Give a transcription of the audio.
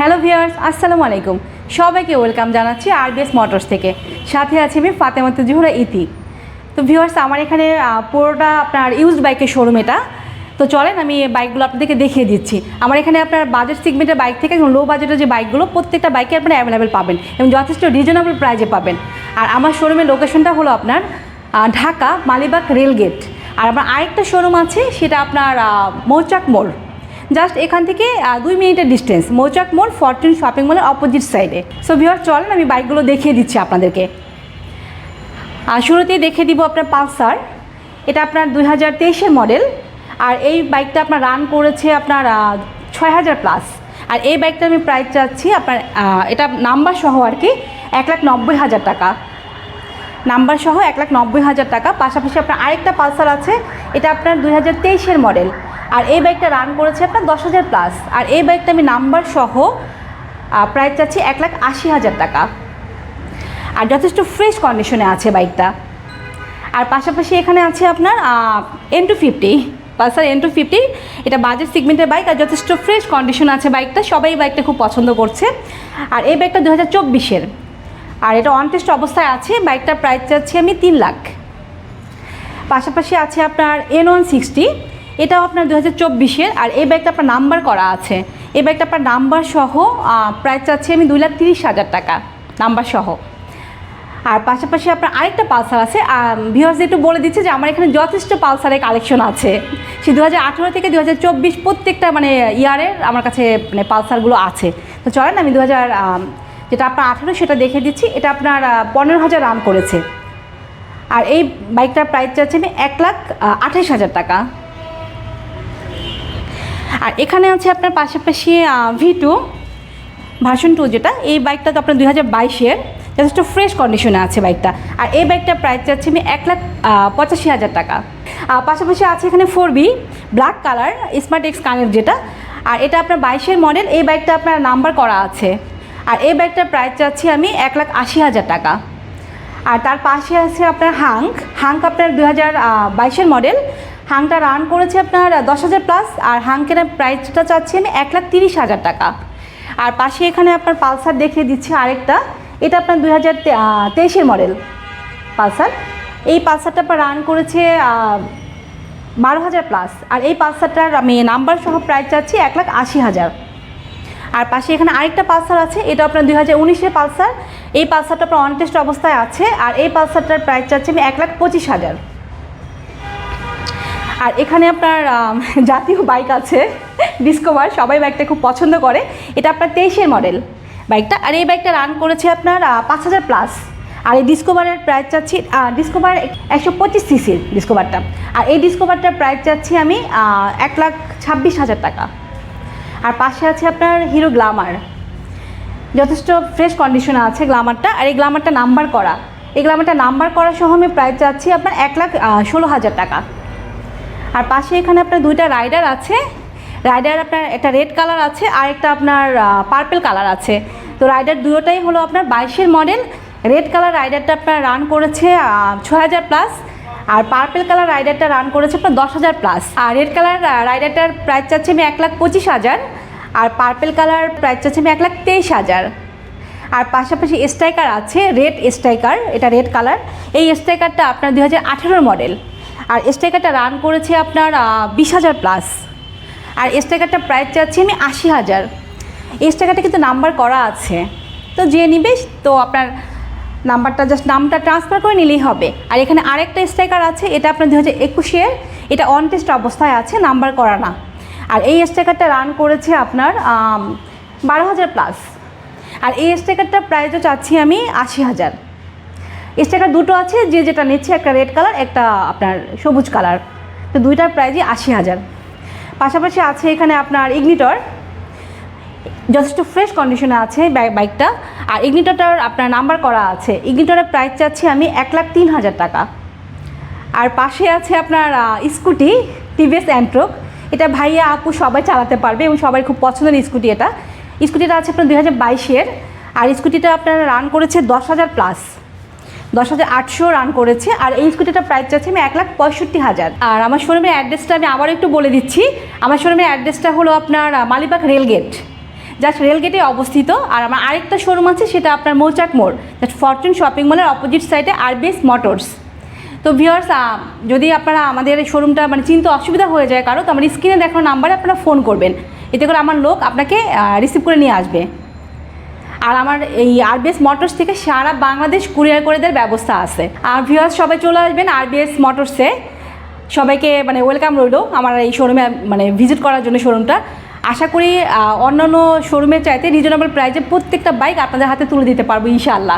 Hello viewers, আসসালামু আলাইকুম। সবাইকে ওয়েলকাম জানাচ্ছি আরবিএস মোটরস থেকে। সাথে আছি আমি ফাতেমাতুল জোহরা ইতি। তো ভিউয়ার্স, আমার এখানে পুরোটা আপনার ইউজড বাইকের শোরুম এটা। তো চলেন আমি বাইকগুলো আপনাদেরকে দেখিয়ে দিচ্ছি। আমার এখানে আপনার বাজেট সেগমেন্টের বাইক থেকে লো বাজেটের যে বাইকগুলো প্রত্যেকটা বাইকে আপনারা অ্যাভেলেবেল পাবেন এবং যথেষ্ট রিজনেবল প্রাইজে পাবেন। আর আমার শোরুমের লোকেশনটা হলো আপনার ঢাকা মালিবাগ রেলগেট। আর আমার আরেকটা শোরুম আছে, সেটা আপনার মৌচাক মোড়। জাস্ট এখান থেকে 2 মিনিটের ডিস্টেন্স, মৌচাক মোড় ফরচুন শপিং মলের অপোজিট সাইডে। সো ভিউয়ার চলেন আমি বাইকগুলো দেখিয়ে দিচ্ছি আপনাদেরকে। শুরুতেই দেখিয়ে দিব আপনার পালসার। এটা আপনার 2023-এর মডেল। আর এই বাইকটা আপনার রান করেছে আপনার 6000 প্লাস। আর এই বাইকটা আমি প্রাইস চাচ্ছি আপনার এটা নাম্বার সহ আর কি 1,90,000 টাকা। নাম্বার সহ 1,90,000 টাকা। পাশাপাশি আপনার আরেকটা পালসার আছে, এটা আপনার 2023-এর মডেল। আর এই বাইকটা রান করেছে আপনার 10,000 প্লাস। আর এই বাইকটা আমি নাম্বার সহ প্রাইস চাচ্ছি 1,80,000 টাকা। আর যথেষ্ট ফ্রেশ কন্ডিশনে আছে বাইকটা। আর পাশাপাশি এখানে আছে আপনার N250, পালসার N250। এটা বাজেট সেগমেন্টের বাইক আর যথেষ্ট ফ্রেশ কন্ডিশন আছে বাইকটা। সবাই বাইকটা খুব পছন্দ করছে। আর এই বাইকটা 2024-এর। আর এটা অন টেস্ট অবস্থায় আছে। বাইকটার প্রাইস চাচ্ছি আমি 3 লাখ। পাশাপাশি আছে আপনার N160, এটাও আপনার 2024-এর। আর এই বাইকটা আপনার নাম্বার করা আছে। এই বাইকটা আপনার নাম্বার সহ প্রাইস চাচ্ছি আমি 2,30,000 টাকা নাম্বার সহ। আর পাশাপাশি আপনার আরেকটা পালসার আছে। ভিউয়ার্স একটু বলে দিচ্ছে যে আমার এখানে যথেষ্ট পালসারের কালেকশন আছে। সে 2018 থেকে 2024 প্রত্যেকটা মানে ইয়ারের আমার কাছে মানে পালসারগুলো আছে। তো চলেন আমি যেটা আপনার 18 সেটা দেখে দিচ্ছি। এটা আপনার 15,000 রান করেছে। আর এই বাইকটার প্রাইস চাচ্ছি আমি 1,28,000 টাকা। আর এখানে আছে আপনার পাশাপাশি V2 ভার্সন 2, যেটা এই বাইকটা তো আপনার 2022-এর। যথেষ্ট ফ্রেশ কন্ডিশনে আছে বাইকটা। আর এই বাইকটার প্রাইস চাচ্ছি আমি 1,85,000 টাকা। পাশাপাশি আছে এখানে 4B black colour smart x connect, যেটা। আর এটা আপনার 22-এর মডেল। এই বাইকটা আপনার নাম্বার করা আছে। আর এই বাইকটার প্রাইস চাচ্ছি আমি 1,80,000 টাকা। আর তার পাশে আছে আপনার হাঙ্ক আপনার 2022-এর মডেল। হাংটা রান করেছে আপনার 10,000 প্লাস। আর হাংকের প্রাইসটা চাচ্ছি আমি 1,30,000 টাকা। আর পাশে এখানে আপনার পালসার দেখিয়ে দিচ্ছি আরেকটা। এটা আপনার 2023-এর মডেল পালসার। এই পালসারটা আপনার রান করেছে 12,000 প্লাস। আর এই পালসারটার আমি নাম্বার সহ প্রাইস চাচ্ছি 1,80,000। আর পাশে এখানে আরেকটা পালসার আছে, এটা আপনার 2019-এর পালসার। এই পালসারটা আপনার অন টেস্ট অবস্থায় আছে। আর এই পালসারটার প্রাইস চাচ্ছি আমি 1,25,000। আর এখানে আপনার জাতীয় বাইক আছে ডিসকভার, সবাই বাইকটা খুব পছন্দ করে। এটা আপনার 23-এর মডেল বাইকটা। আর এই বাইকটা রান করেছে আপনার 5,000 প্লাস। আর এই ডিসকভারের প্রাইস চাচ্ছি ডিসকভার 125 সিসির ডিসকভারটা। আর এই ডিসকভারটার প্রাইস চাচ্ছি আমি 1,26,000 টাকা। আর পাশে আছে আপনার হিরো গ্ল্যামার, যথেষ্ট ফ্রেশ কন্ডিশনে আছে গ্ল্যামারটা। আর এই গ্ল্যামারটা নাম্বার করা। এই গ্ল্যামারটা নাম্বার করা সহ আমি প্রাইস চাচ্ছি আপনার 1,16,000 টাকা। আর পাশে এখানে আপনার 2টা রাইডার আছে। রাইডার আপনার একটা রেড কালার আছে আর একটা আপনার পার্পল কালার আছে। তো রাইডার দুটোটাই হলো আপনার 22-এর মডেল। রেড কালার রাইডারটা আপনার রান করেছে 6,000 প্লাস। আর পার্পল কালার রাইডারটা রান করেছে আপনার 10,000 প্লাস। আর রেড কালার রাইডারটার প্রাইস চাচ্ছি আমি 1,25,000। আর পার্পল কালার প্রাইস চাচ্ছি আমি 1,23,000। আর পাশাপাশি স্ট্রাইকার আছে, রেড স্ট্রাইকার, এটা রেড কালার। এই স্ট্রাইকারটা আপনার 2018-এর মডেল। আর স্ট্রাইকারটা রান করেছে আপনার 20,000 প্লাস। আর স্ট্রাইকারটা প্রাইস চাচ্ছি আমি 80,000। এই স্ট্রাইকারটা কিন্তু নাম্বার করা আছে, তো যে নিবে তো আপনার নাম্বারটা জাস্ট নামটা ট্রান্সফার করে নিলেই হবে। আর এখানে আরেকটা স্ট্রাইকার আছে, এটা আপনার 2021-এর। এটা অন টেস্ট অবস্থায় আছে, নাম্বার করা না। আর এই স্ট্রাইকারটা রান করেছে আপনার 12,000 প্লাস। আর এই স্ট্রাইকারটার প্রাইসও চাচ্ছি আমি 80,000। স্ট্রাইকার দুটো আছে, যে যেটা নিচ্ছে, একটা রেড কালার একটা আপনার সবুজ কালার। তো দুইটার প্রাইসই 80,000। পাশাপাশি আছে এখানে আপনার ইগনিটর, যথেষ্ট ফ্রেশ কন্ডিশনে আছে বাইকটা। আর ইগনিটরটার আপনার নাম্বার করা আছে। ইগনিটরের প্রাইস চাচ্ছি আমি 1,03,000 টাকা। আর পাশে আছে আপনার স্কুটি টিভিএস অ্যান্ট্রোক। এটা ভাইয়া আপু সবাই চালাতে পারবে এবং সবাই খুব পছন্দের স্কুটি। স্কুটিটা আছে আপনার 2022-এর। আর স্কুটিটা আপনার রান করেছে 10,000 প্লাস, 10,800 রান করেছে। আর এই স্কুটিটার প্রাইস চাচ্ছি আমি 1,65,000। আর আমার শোরুমের অ্যাড্রেসটা আমি আবার একটু বলে দিচ্ছি। আমার শোরুমের অ্যাড্রেসটা হলো আপনার মালিবাগ রেলগেট। জাস্ট রেলগেটে অবস্থিত। আর আমার আরেকটা শোরুম আছে, সেটা আপনার মৌচাক মোড়, জাস্ট ফরচুন শপিং মলের অপোজিট সাইডে আরবিএস মোটরস। তো ভিউয়ার্স, যদি আপনারা আমাদের এই শোরুমটা মানে চিনতে অসুবিধা হয়ে যায় কারো, তো আমার স্ক্রিনে দেখানো নাম্বারে আপনারা ফোন করবেন, এতে করে আমার লোক আপনাকে রিসিভ করে নিয়ে আসবে। আর আমার এই আরবিএস মোটরস থেকে সারা বাংলাদেশ কুরিয়ার করে দেওয়ার ব্যবস্থা আছে। আর ভিউয়ার্স, সবাই চলে আসবেন আরবিএস মোটরসে। সবাইকে মানে ওয়েলকাম রইল আমার এই শোরুমে মানে ভিজিট করার জন্য। শোরুমটা আশা করি অন্যান্য শোরুমের চাইতে রিজনেবল প্রাইসে প্রত্যেকটা বাইক আপনাদের হাতে তুলে দিতে পারবো ইনশাআল্লাহ।